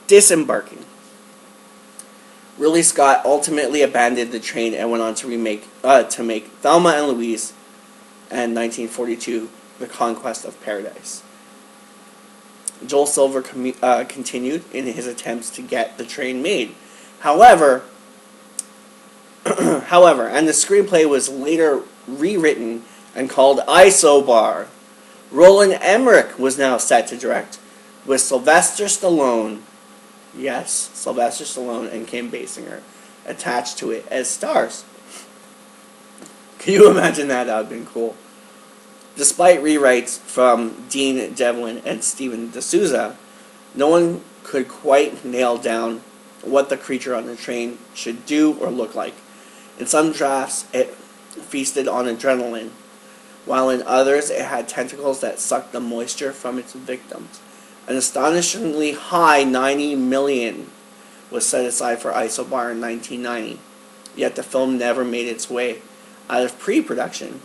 Disembarking. Ridley Scott ultimately abandoned the train and went on to make Thelma and Louise and 1942, The Conquest of Paradise. Joel Silver continued in his attempts to get the train made. However, and the screenplay was later rewritten and called Isobar. Roland Emmerich was now set to direct, with Sylvester Stallone, yes, Sylvester Stallone and Kim Basinger attached to it as stars. Can you imagine that? That would have been cool. Despite rewrites from Dean Devlin and Steven D'Souza, no one could quite nail down what the creature on the train should do or look like. In some drafts, it feasted on adrenaline, while in others, it had tentacles that sucked the moisture from its victims. An astonishingly high $90 million was set aside for Isobar in 1990, yet the film never made its way out of pre-production.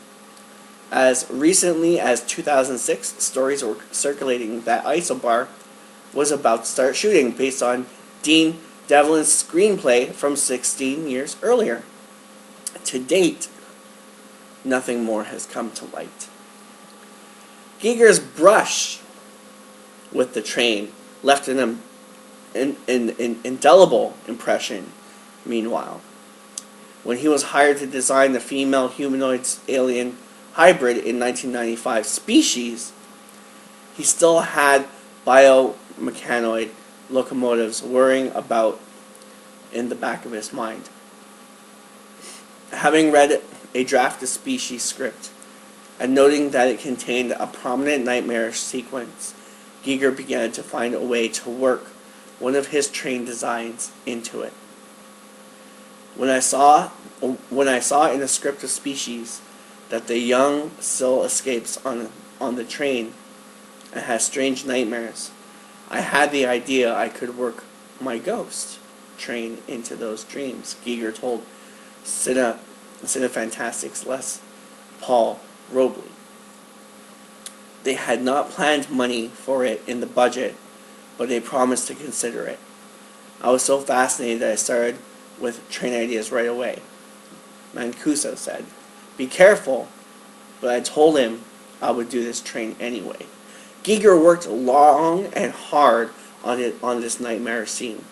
As recently as 2006, stories were circulating that Isobar was about to start shooting based on Dean Devlin's screenplay from 16 years earlier. To date, nothing more has come to light. Giger's brush with the train left an indelible impression, meanwhile. When he was hired to design the female humanoid alien hybrid in 1995 Species, he still had biomechanoid locomotives whirring about in the back of his mind. Having read a draft of Species script and noting that it contained a prominent nightmarish sequence, Giger began to find a way to work one of his train designs into it. When I saw in the script of Species that the young Syl escapes on the train and has strange nightmares, I had the idea I could work my ghost train into those dreams, Giger told Cinefantastic's Les Paul Robley. They had not planned money for it in the budget, but they promised to consider it. I was so fascinated that I started with train ideas right away. Mancuso said, "Be careful," but I told him I would do this train anyway. Giger worked long and hard on this nightmare scene,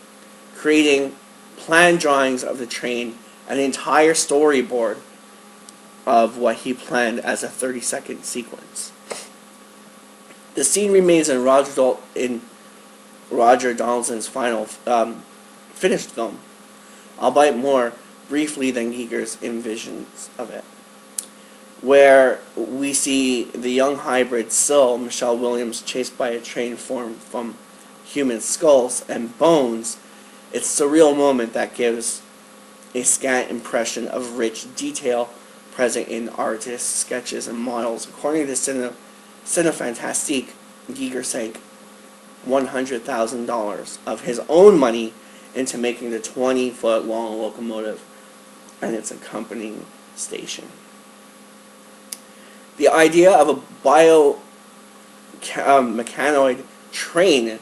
creating plan drawings of the train, an entire storyboard of what he planned as a 30-second sequence. The scene remains in Roger Donaldson's final finished film, albeit more briefly than Giger's envisions of it, where we see the young hybrid Syl, Michelle Williams, chased by a train formed from human skulls and bones. It's a surreal moment that gives a scant impression of rich detail present in artists' sketches and models. According to Cinefantastique, Giger sank $100,000 of his own money into making the 20-foot-long locomotive and its accompanying station. The idea of a biomechanoid train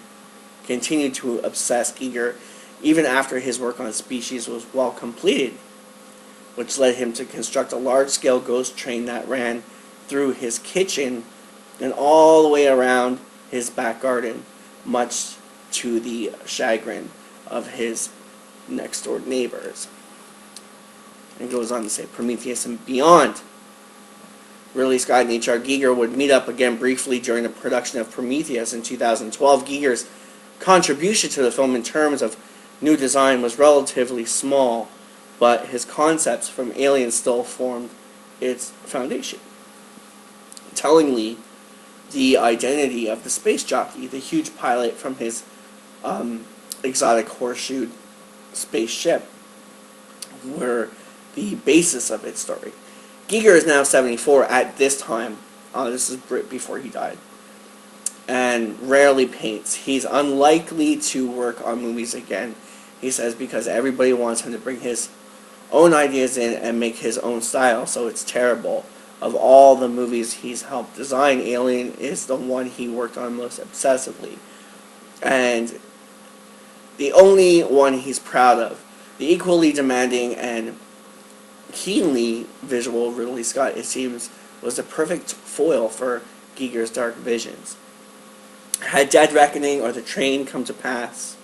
continued to obsess Giger even after his work on Species was well completed, which led him to construct a large-scale ghost train that ran through his kitchen and all the way around his back garden, much to the chagrin of his next-door neighbors. And goes on to say, Prometheus and beyond. Ridley Scott and H.R. Giger would meet up again briefly during the production of Prometheus in 2012. Giger's contribution to the film in terms of new design was relatively small, but his concepts from Alien still formed its foundation. Tellingly, the identity of the space jockey, the huge pilot from his exotic horseshoe spaceship, were the basis of its story. Giger is now 74 at this time. This is before he died. And rarely paints. He's unlikely to work on movies again, he says, because everybody wants him to bring his own ideas in and make his own style, so it's terrible. Of all the movies he's helped design, Alien is the one he worked on most obsessively. And the only one he's proud of. The equally demanding and keenly visual Ridley Scott, it seems, was the perfect foil for Giger's dark visions. Had Dead Reckoning or The Train come to pass,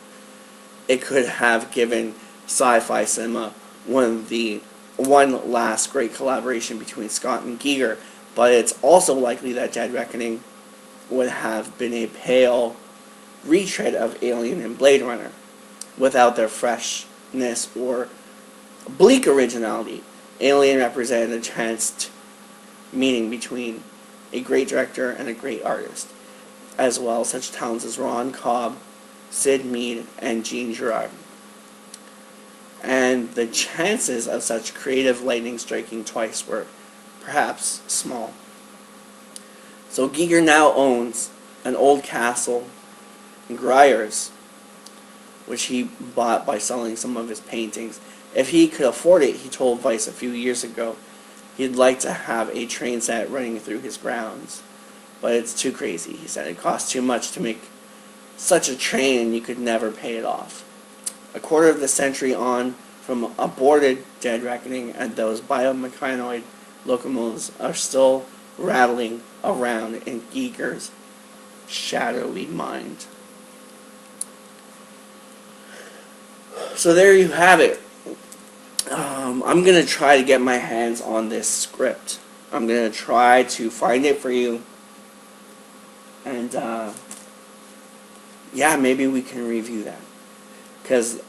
it could have given sci-fi cinema one last great collaboration between Scott and Giger, but it's also likely that Dead Reckoning would have been a pale retread of Alien and Blade Runner, without their freshness or bleak originality. Alien represented a chance meeting between a great director and a great artist, as well as such talents as Ron Cobb, Sid Mead, and Gene Gerard. And the chances of such creative lightning striking twice were perhaps small. So Giger now owns an old castle in Gruyers, which he bought by selling some of his paintings. If he could afford it, he told Vice a few years ago, he'd like to have a train set running through his grounds. But it's too crazy, he said. It costs too much to make such a train and you could never pay it off. A quarter of the century on from aborted Dead Reckoning, and those biomechanoid locomotives are still rattling around in Giger's shadowy mind. So there you have it. I'm going to try to get my hands on this script. I'm going to try to find it for you. And, yeah, maybe we can review that. Because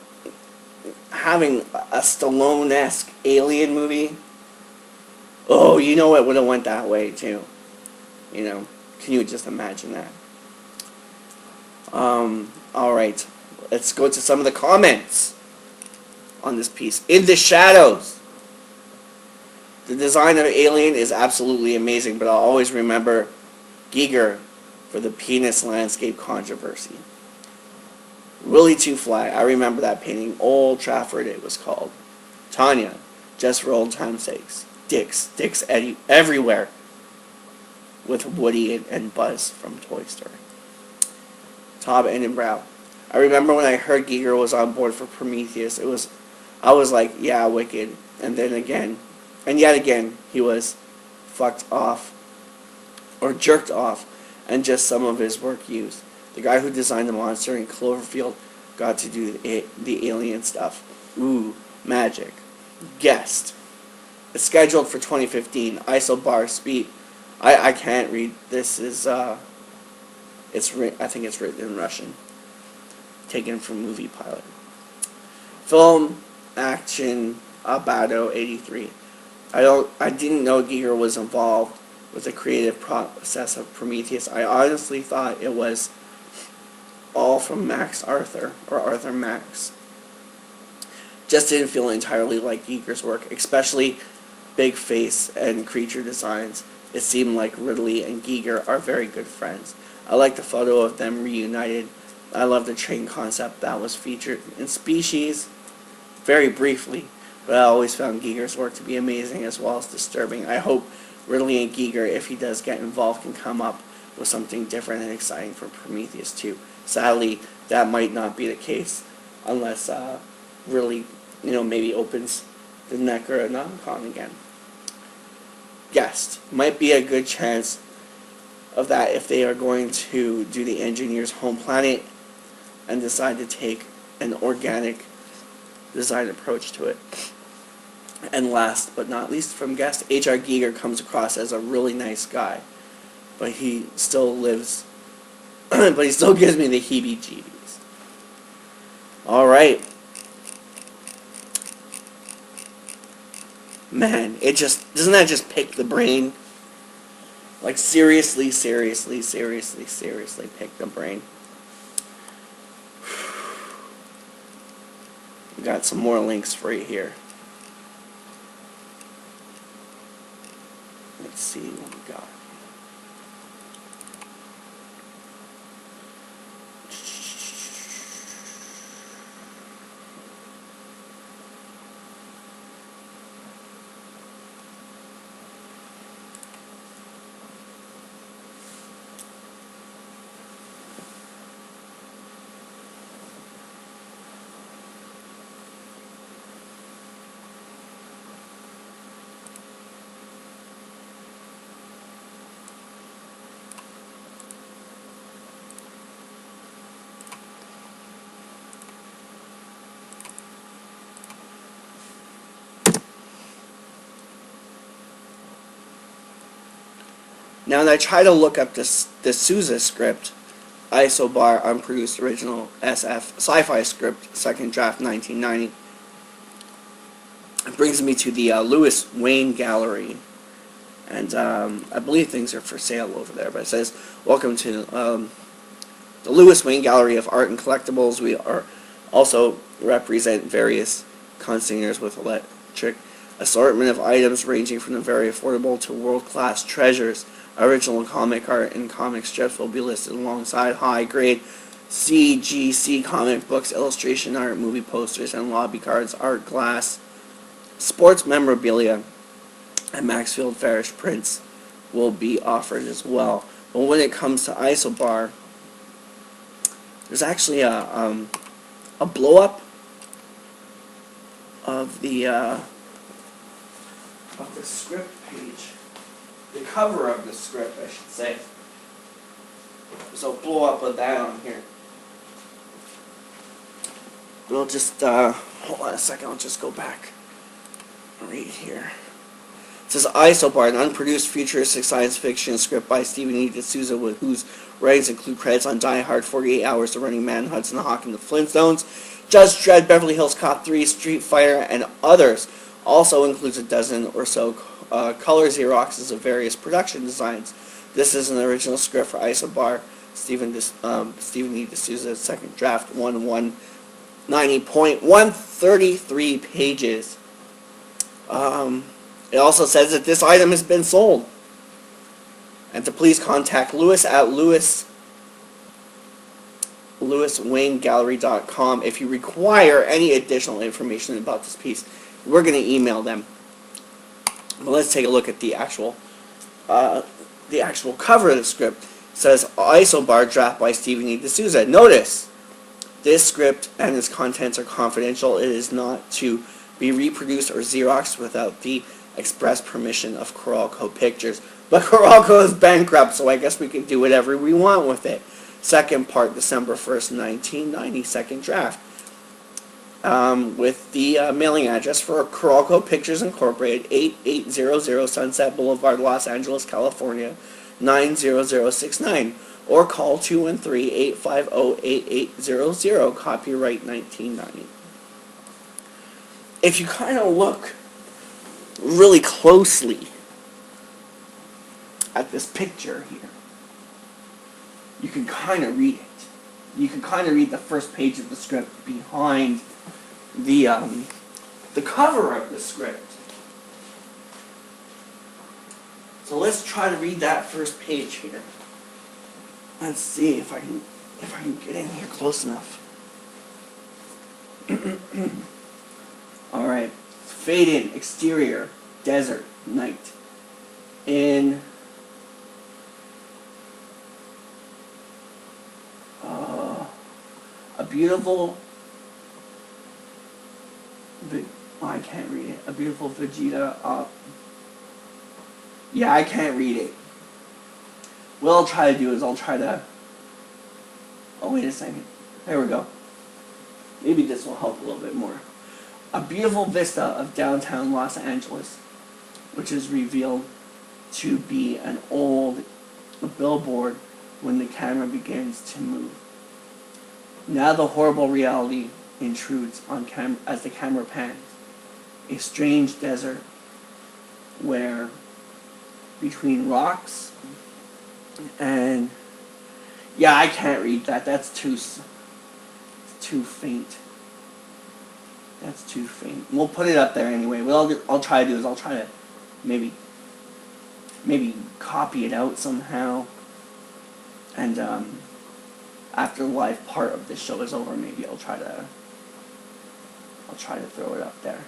having a Stallone-esque Alien movie, oh, you know it would have went that way, too. You know, can you just imagine that? Alright, let's go to some of the comments on this piece. In the Shadows. The design of Alien is absolutely amazing, but I'll always remember Giger for the penis landscape controversy. Really too flat. I remember that painting. Old Trafford it was called. Tanya, just for old time's sakes. Dicks everywhere. With Woody and Buzz from Toy Story. Todd Endenbrow. I remember when I heard Giger was on board for Prometheus, I was like, yeah, wicked. And then again, and yet again, he was fucked off, or jerked off, and just some of his work used. The guy who designed the monster in Cloverfield got to do the alien stuff. Ooh, magic. Guest. It's scheduled for 2015. Isobar Speed. I can't read. This is, I think it's written in Russian. Taken from Movie Pilot. Film Action Abado 83. I didn't know Giger was involved with the creative process of Prometheus. I honestly thought it was all from Max Arthur, or Arthur Max. Just didn't feel entirely like Giger's work, especially big face and creature designs. It seemed like Ridley and Giger are very good friends. I like the photo of them reunited. I love the train concept that was featured in Species, very briefly, but I always found Giger's work to be amazing as well as disturbing. I hope Ridley and Giger, if he does get involved, can come up with something different and exciting for Prometheus 2. Sadly, that might not be the case unless Ridley, maybe opens the Necronomicon again. Guest. Might be a good chance of that if they are going to do the Engineer's Home Planet and decide to take an organic design approach to it. And last but not least from Guest, H.R. Giger comes across as a really nice guy, but he still lives, but he still gives me the heebie-jeebies. Alright. Man, doesn't that just pick the brain? Like seriously pick the brain. We got some more links for you here. Let's see what we got. Now, when I try to look up this Sousa script, Isobar unproduced original SF sci-fi script, second draft 1990, it brings me to the Lewis Wayne Gallery, and I believe things are for sale over there. But it says, "Welcome to the Lewis Wayne Gallery of Art and Collectibles. We are also represent various consignors with electric assortment of items ranging from the very affordable to world-class treasures. Original comic art and comic strips will be listed alongside high-grade CGC comic books, illustration art, movie posters, and lobby cards, art glass, sports memorabilia, and Maxfield Parrish prints will be offered as well." But when it comes to Isobar, there's actually a blow-up of the script page. The cover of the script, I should say. There's a blow-up of that on here. We'll just, hold on a second, I'll just go back and read here. It says, Isobar, an unproduced futuristic science fiction script by Stephen E. D'Souza, whose writings include credits on Die Hard, 48 Hours, The Running Man, Hudson Hawk, and The Flintstones, Judge Dredd, Beverly Hills Cop 3, Street Fighter, and others. Also includes a dozen or so color Xeroxes of various production designs. This is an original script for Isobar, Stephen E. D'Souza, second draft, 133 pages. It also says that this item has been sold, and to please contact Lewis at lewiswaynegallery.com if you require any additional information about this piece. We're going to email them. But let's take a look at the actual cover of the script. It says, Isobar, draft by Stephen E. D'Souza. Notice, this script and its contents are confidential. It is not to be reproduced or Xeroxed without the express permission of Coralco Pictures. But Coralco is bankrupt, so I guess we can do whatever we want with it. Second part, December 1st, 1990, second draft. With the mailing address for Coralco Pictures Incorporated, 8800 Sunset Boulevard, Los Angeles, California, 90069. Or call 213-850-8800, copyright 1990. If you kind of look really closely at this picture here, you can kind of read it. You can kind of read the first page of the script behind the cover of the script. So let's try to read that first page here. Let's see if I can get in here close enough. All right. Fade in, exterior, desert, night. In a beautiful, I can't read it. A beautiful Vegeta. Yeah, I can't read it. What I'll try to do is oh, wait a second. There we go. Maybe this will help a little bit more. A beautiful vista of downtown Los Angeles, which is revealed to be an old billboard when the camera begins to move. Now the horrible reality intrudes on as the camera pans. A strange desert where between rocks and yeah, I can't read that. That's too faint. That's too faint. We'll put it up there anyway. What I'll try to do is I'll try to maybe copy it out somehow, and after the live part of this show is over, maybe I'll try to throw it up there.